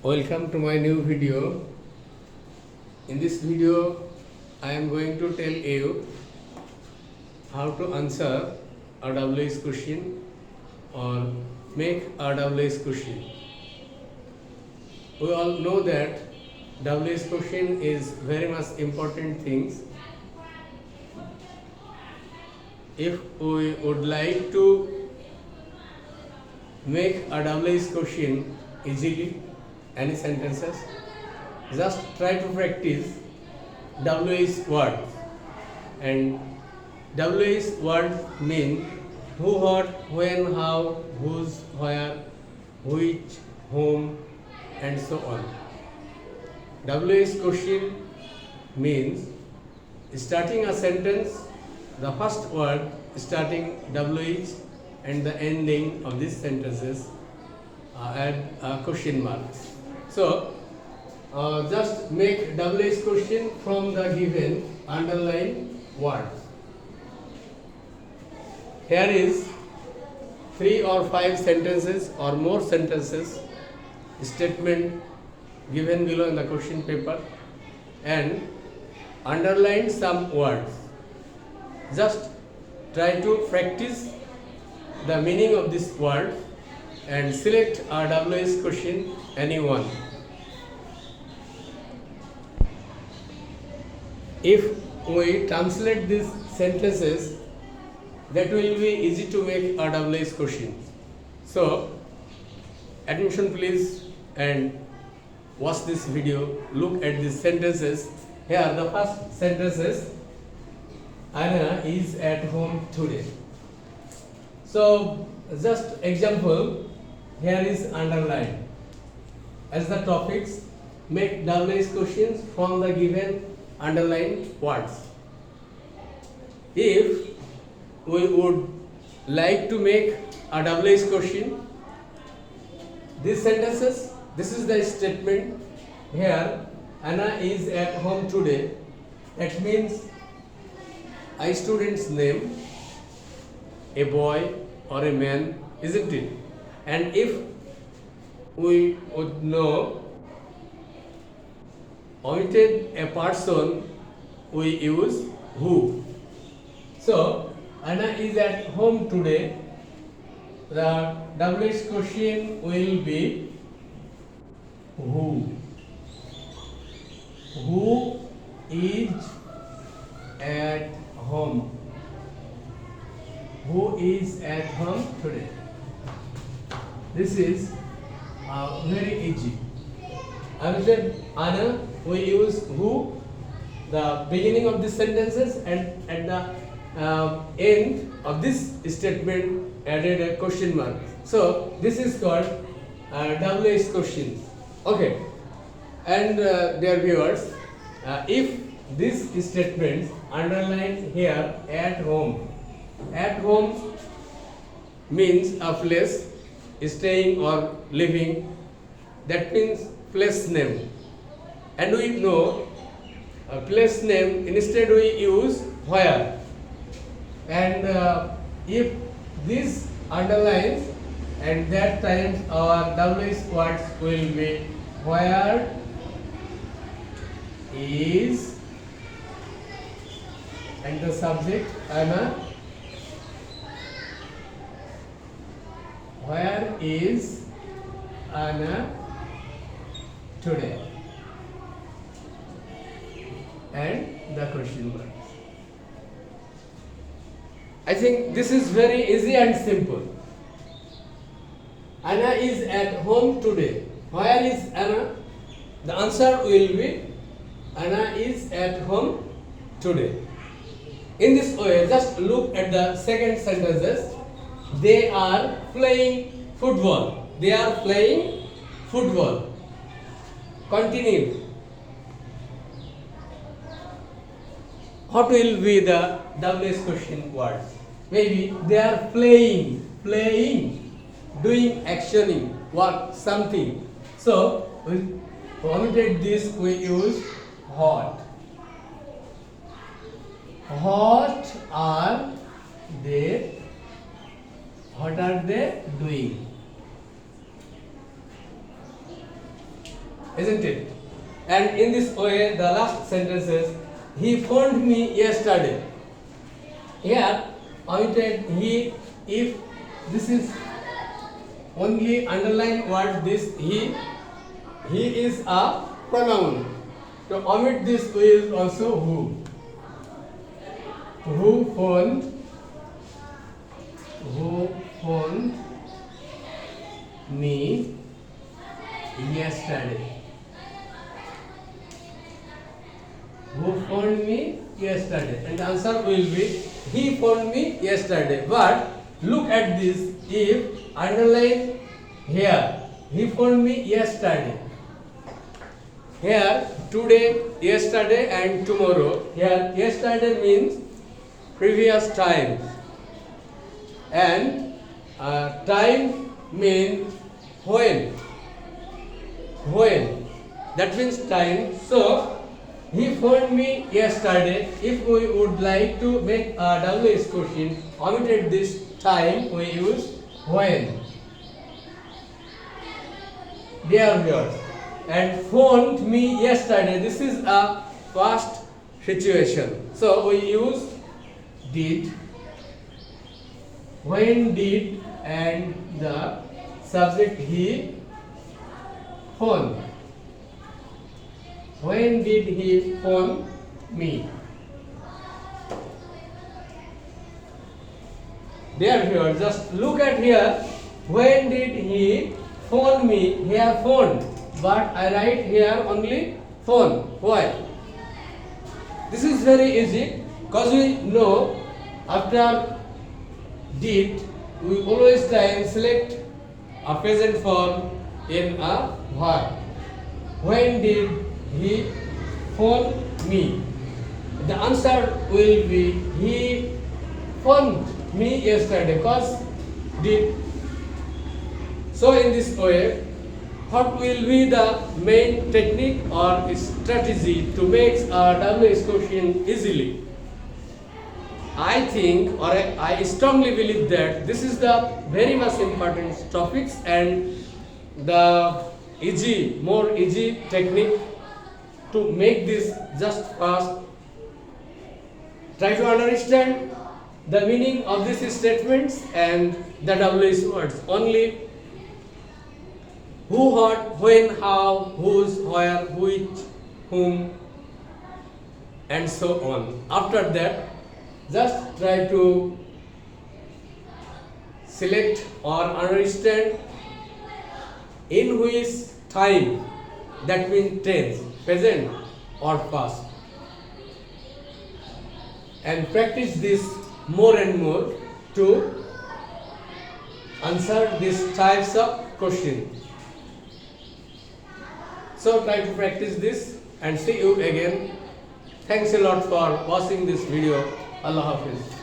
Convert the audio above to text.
Welcome to my new video. In this video, I am going to tell you how to answer a WS question or make a WS question. We all know that WS question is very much important things. If we would like to make a WS question easily, any sentences, just try to practice WH words. And WH words mean who, what, when, how, whose, where, which, whom, and so on. WH question means starting a sentence, the first word starting WH and the ending of these sentences add question marks. So, just make WH question from the given underlined words. Here is 3 or 5 sentences or more sentences statement given below in the question paper and underline some words. Just try to practice the meaning of this word and select a WH question, any one. If we translate these sentences, that will be easy to make a WH question. So, attention please and watch this video, look at these sentences. Here the first sentence is Anna is at home today. So, just example, here is underlined. As the topics, make WH questions from the given underlined words. If we would like to make a WH question, these sentences, this is the statement. Here, Anna is at home today. That means a student's name, a boy or a man, isn't it? And if we would know omitted a person, we use who. So, Anna is at home today. The WH question will be who. Who is at home? Who is at home today? This is very easy. After Anna, we use who, the beginning of the sentences, and at the end of this statement added a question mark. So this is called WH questions. Okay. And dear viewers, if this statement underlined here at home means a place, staying or living, that means place name. And we know a place name, instead we use where. And if this underlines, and that time our WH words will be where is, and the subject Anna. Where is Anna today? And the question mark. I think this is very easy and simple. Anna is at home today. Where is Anna? The answer will be Anna is at home today. In this way, just look at the second sentences. They are playing football. They are playing football. Continue. What will be the WH question words? Maybe they are playing, doing actioning, work, something. So, we omitted this, we use what. What are they doing? isn't it? And in this way, the last sentence is, he phoned me yesterday. Here, omitted he, if this is only underline word, this he is a pronoun. To omit this, we is also who. Who phoned me yesterday. Who phoned me yesterday? And the answer will be, he phoned me yesterday. But look at this, if underline here, he phoned me yesterday. Here, today, yesterday and tomorrow. Here, yesterday means previous time. And time means when. That means time. So, he phoned me yesterday. If we would like to make a WH question, omitted this time, we use when. Dear viewers, and phoned me yesterday. This is a past situation. So we use did. When did, and the subject he phone. When did he phone me? Dear viewers, just look at here. When did he phone me? Here phone, but I write here only phone. Why? This is very easy, because we know after did we always try and select a present form in a verb. When did he phone me? The answer will be, he phoned me yesterday, because did. So in this way, what will be the main technique or strategy to make a WH question easily? I think, or I strongly believe that this is the very much important topics, and the more easy technique to make this just fast. Try to understand the meaning of these statements and the WH words only. Who, what, when, how, whose, where, which, whom, and so on. After that, just try to select or understand in which time, that means tense, present or past, and practice this more and more to answer these types of questions. So try to practice this and see you again. Thanks a lot for watching this video. Allah Hafiz.